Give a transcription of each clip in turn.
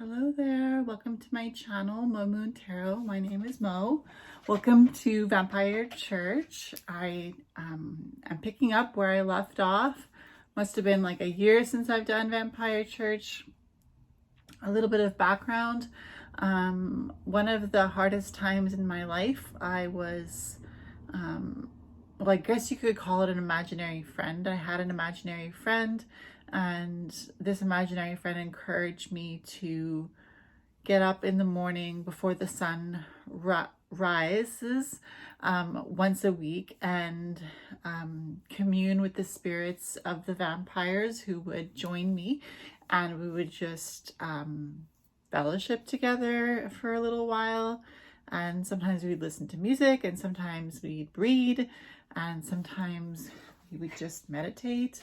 Hello there, welcome to my channel, Mo Moon Tarot. My name is Mo. Welcome to Vampire Church. I am picking up where I left off. Must have been like a year since I've done Vampire Church. A little bit of background. One of the hardest times in my life, I was, well, I guess you could call it an imaginary friend. I had an imaginary friend, and this imaginary friend encouraged me to get up in the morning before the sun rises once a week and commune with the spirits of the vampires who would join me, and we would just fellowship together for a little while. And sometimes we'd listen to music, and sometimes we'd read, and sometimes we would just meditate.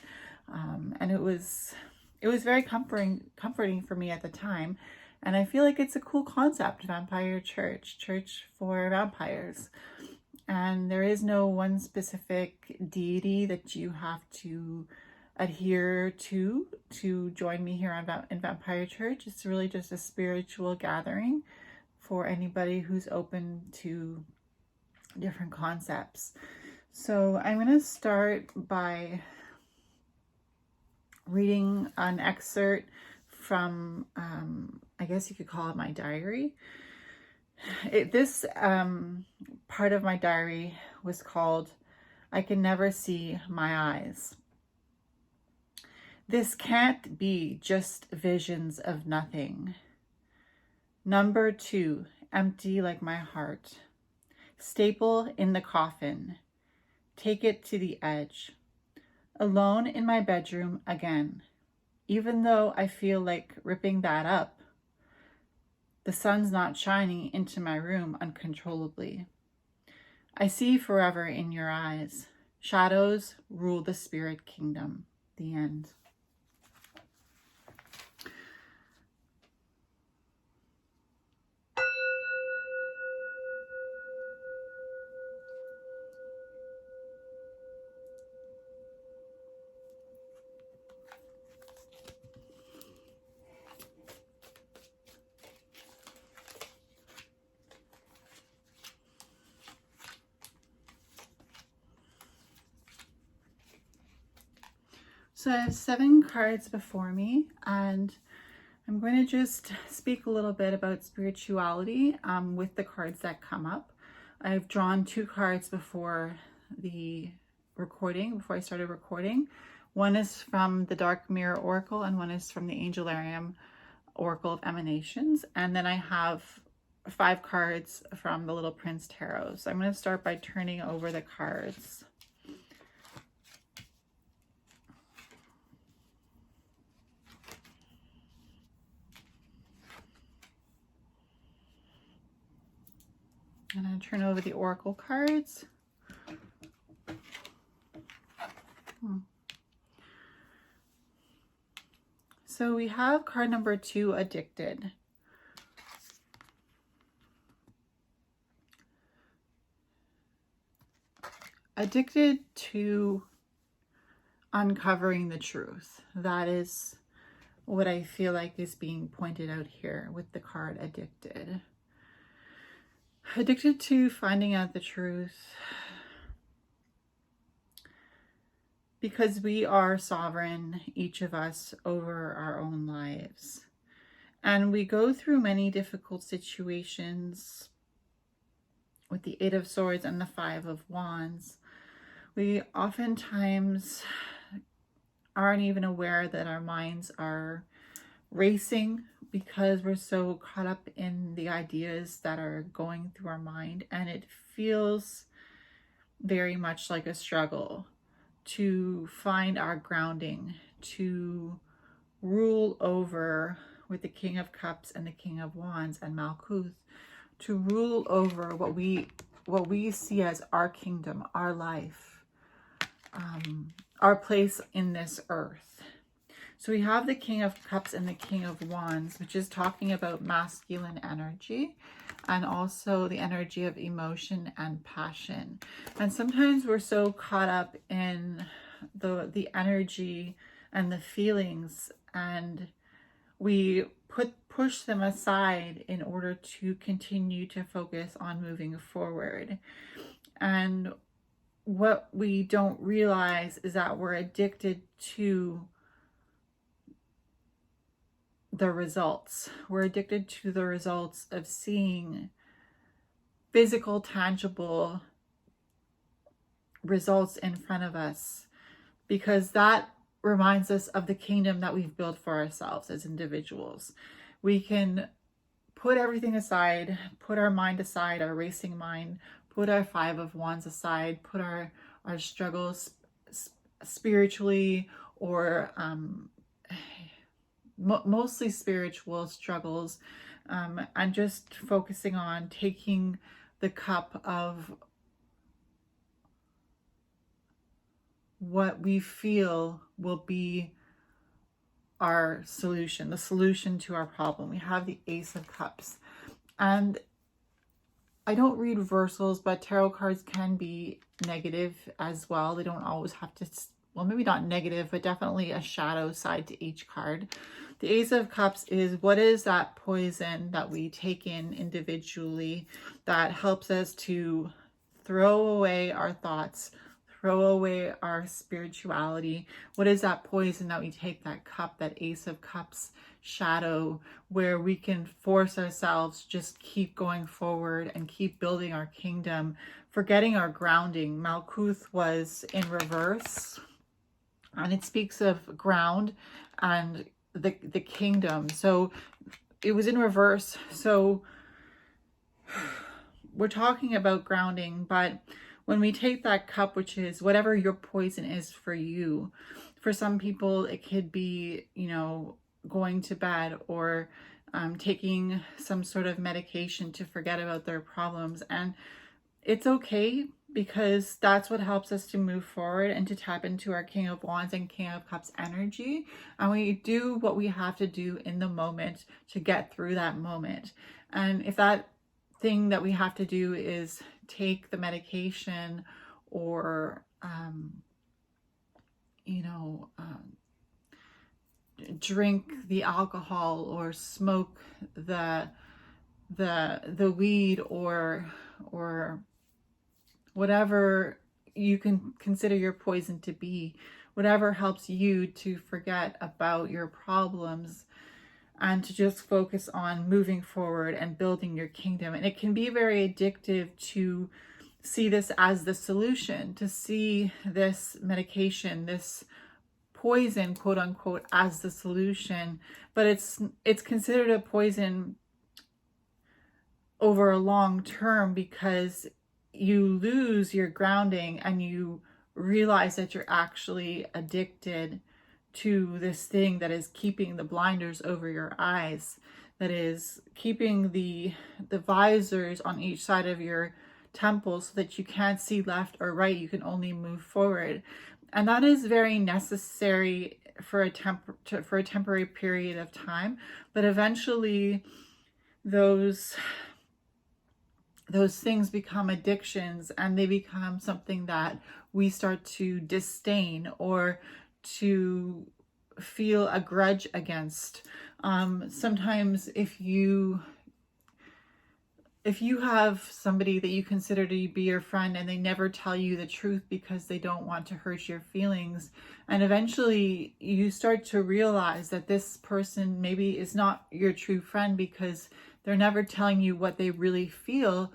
And it was very comforting for me at the time. And I feel like it's a cool concept, Vampire Church, church for vampires. And there is no one specific deity that you have to adhere to join me here in Vampire Church. It's really just a spiritual gathering for anybody who's open to different concepts. So I'm going to start by reading an excerpt from, I guess you could call it my diary. This part of my diary was called, I Can Never See My Eyes. This can't be just visions of nothing. Number 2, empty like my heart. Staple in the coffin. Take it to the edge. Alone in my bedroom again. Even though I feel like ripping that up, the sun's not shining into my room uncontrollably. I see forever in your eyes. Shadows rule the spirit kingdom. The end. So I have 7 cards before me, and I'm going to just speak a little bit about spirituality with the cards that come up. I've drawn 2 cards before the recording, before I started recording. One is from the Dark Mirror Oracle, and one is from the Angelarium Oracle of Emanations. And then I have 5 cards from the Little Prince Tarot. So I'm going to start by turning over the cards. I'm going to turn over the Oracle cards. So we have card number 2, Addicted. Addicted to uncovering the truth. That is what I feel like is being pointed out here with the card Addicted. Addicted to finding out the truth, because we are sovereign, each of us, over our own lives. And we go through many difficult situations with the 8 of Swords and the 5 of Wands. We oftentimes aren't even aware that our minds are racing because we're so caught up in the ideas that are going through our mind, and it feels very much like a struggle to find our grounding, to rule over, with the King of Cups and the King of Wands and Malkuth, to rule over what we see as our kingdom, our life, our place in this earth. So we have the King of Cups and the King of Wands, which is talking about masculine energy and also the energy of emotion and passion. And sometimes we're so caught up in the energy and the feelings, and we push them aside in order to continue to focus on moving forward. And what we don't realize is that we're addicted to the results. We're addicted to the results of seeing physical, tangible results in front of us, because that reminds us of the kingdom that we've built for ourselves as individuals. We can put everything aside, put our mind aside, our racing mind, put our Five of Wands aside, put our struggles spiritually, or mostly spiritual struggles, and just focusing on taking the cup of what we feel will be our solution, the solution to our problem. We have the Ace of Cups. And I don't read reversals, but tarot cards can be negative as well. They don't always have to, well, maybe not negative, but definitely a shadow side to each card. The Ace of Cups is, what is that poison that we take in individually that helps us to throw away our thoughts, throw away our spirituality? What is that poison that we take, that cup, that Ace of Cups shadow, where we can force ourselves just keep going forward and keep building our kingdom, forgetting our grounding. Malkuth was in reverse, and it speaks of ground and the kingdom. So it was in reverse. So we're talking about grounding, but when we take that cup, which is whatever your poison is for you, for some people it could be, you know, going to bed, or taking some sort of medication to forget about their problems. And it's okay, because that's what helps us to move forward and to tap into our King of Wands and King of Cups energy. And we do what we have to do in the moment to get through that moment. And if that thing that we have to do is take the medication, or drink the alcohol, or smoke the weed, or whatever you can consider your poison to be, whatever helps you to forget about your problems and to just focus on moving forward and building your kingdom. And it can be very addictive to see this as the solution, to see this medication, this poison, quote unquote, as the solution. But it's considered a poison over a long term, because you lose your grounding and you realize that you're actually addicted to this thing that is keeping the blinders over your eyes, that is keeping the visors on each side of your temple so that you can't see left or right. You can only move forward. And that is very necessary for a temporary period of time. But eventually those things become addictions, and they become something that we start to disdain or to feel a grudge against. Sometimes if you have somebody that you consider to be your friend and they never tell you the truth because they don't want to hurt your feelings, and eventually you start to realize that this person maybe is not your true friend because they're never telling you what they really feel,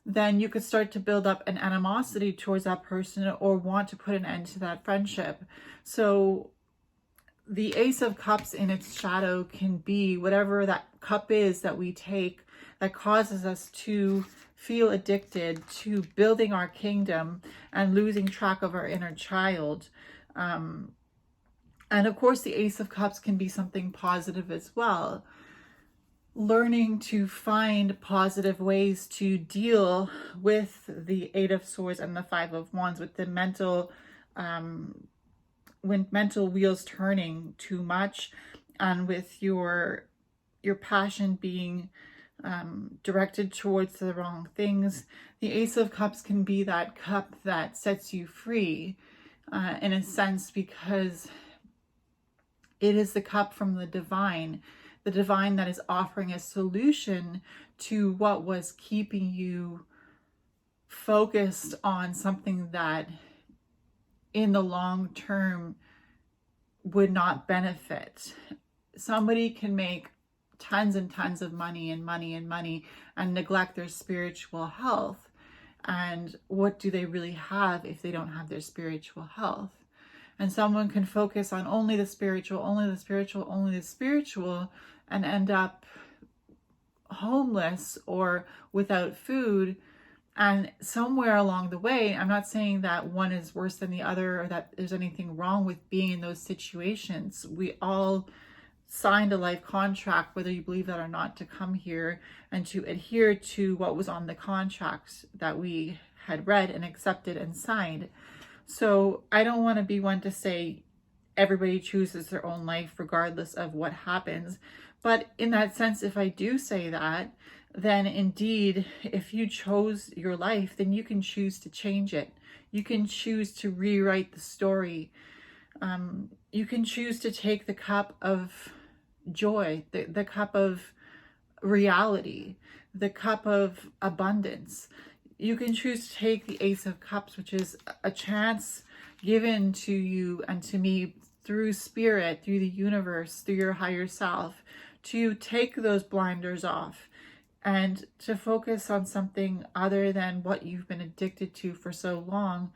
then you could start to build up an animosity towards that person or want to put an end to that friendship. So the Ace of Cups in its shadow can be whatever that cup is that we take that causes us to feel addicted to building our kingdom and losing track of our inner child. And of course, the Ace of Cups can be something positive as well. Learning to find positive ways to deal with the Eight of Swords and the Five of Wands, with the mental, when mental wheels turning too much, and with your passion being directed towards the wrong things. The Ace of Cups can be that cup that sets you free, in a sense, because it is the cup from the divine the divine that is offering a solution to what was keeping you focused on something that in the long term would not benefit. Somebody can make tons and tons of money and neglect their spiritual health. And what do they really have if they don't have their spiritual health? And someone can focus on only the spiritual, and end up homeless or without food. And somewhere along the way, I'm not saying that one is worse than the other or that there's anything wrong with being in those situations. We all signed a life contract, whether you believe that or not, to come here and to adhere to what was on the contracts that we had read and accepted and signed. So I don't want to be one to say everybody chooses their own life regardless of what happens. But in that sense, if I do say that, then indeed, if you chose your life, then you can choose to change it. You can choose to rewrite the story. You can choose to take the cup of joy, the cup of reality, the cup of abundance. You can choose to take the Ace of Cups, which is a chance given to you and to me through spirit, through the universe, through your higher self, to take those blinders off and to focus on something other than what you've been addicted to for so long,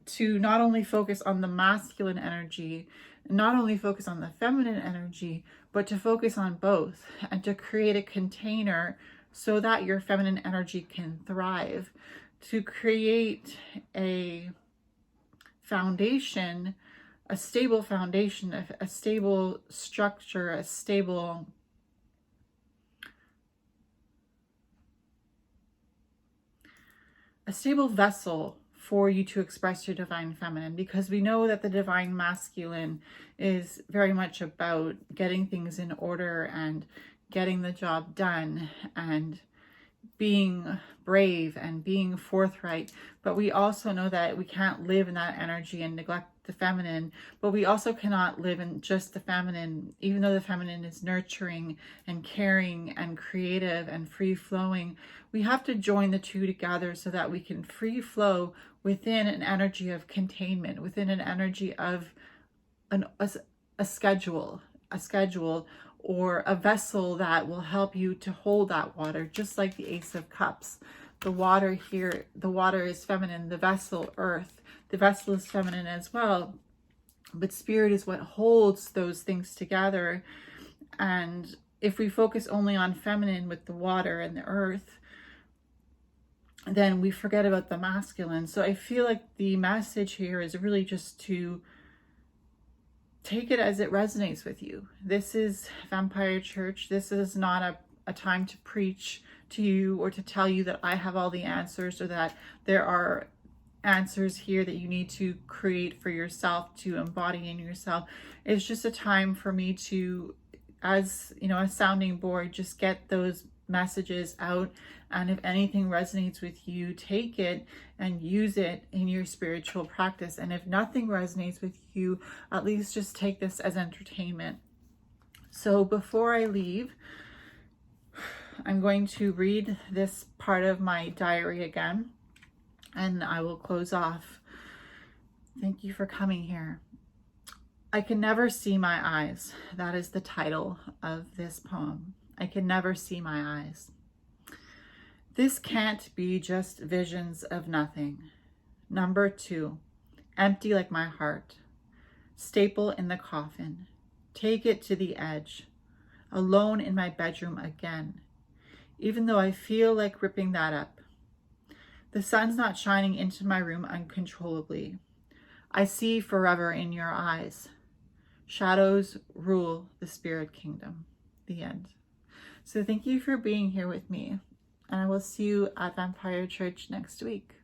to not only focus on the masculine energy, not only focus on the feminine energy, but to focus on both and to create a container so that your feminine energy can thrive, to create a foundation, a stable foundation, a stable structure, a stable vessel for you to express your divine feminine, because we know that the divine masculine is very much about getting things in order and getting the job done and being brave and being forthright. But we also know that we can't live in that energy and neglect the feminine, but we also cannot live in just the feminine, even though the feminine is nurturing and caring and creative and free flowing. We have to join the two together so that we can free flow within an energy of containment, within an energy of a schedule, or a vessel that will help you to hold that water, just like the Ace of Cups. The water here, the water is feminine, the vessel, earth. The vessel is feminine as well, but spirit is what holds those things together. And if we focus only on feminine with the water and the earth, then we forget about the masculine. So I feel like the message here is really just to take it as it resonates with you. This is Vampire Church. This is not a time to preach to you or to tell you that I have all the answers or that there are answers here that you need to create for yourself, to embody in yourself. It's just a time for me to, as you know, a sounding board, just get those messages out. And if anything resonates with you, take it and use it in your spiritual practice. And if nothing resonates with you, at least just take this as entertainment. So before I leave, I'm going to read this part of my diary again, and I will close off. Thank you for coming here. I can never see my eyes. That is the title of this poem. I can never see my eyes. This can't be just visions of nothing. Number 2, empty like my heart. Staple in the coffin. Take it to the edge. Alone in my bedroom again. Even though I feel like ripping that up. The sun's not shining into my room uncontrollably. I see forever in your eyes. Shadows rule the spirit kingdom. The end. So thank you for being here with me. And I will see you at Vampire Church next week.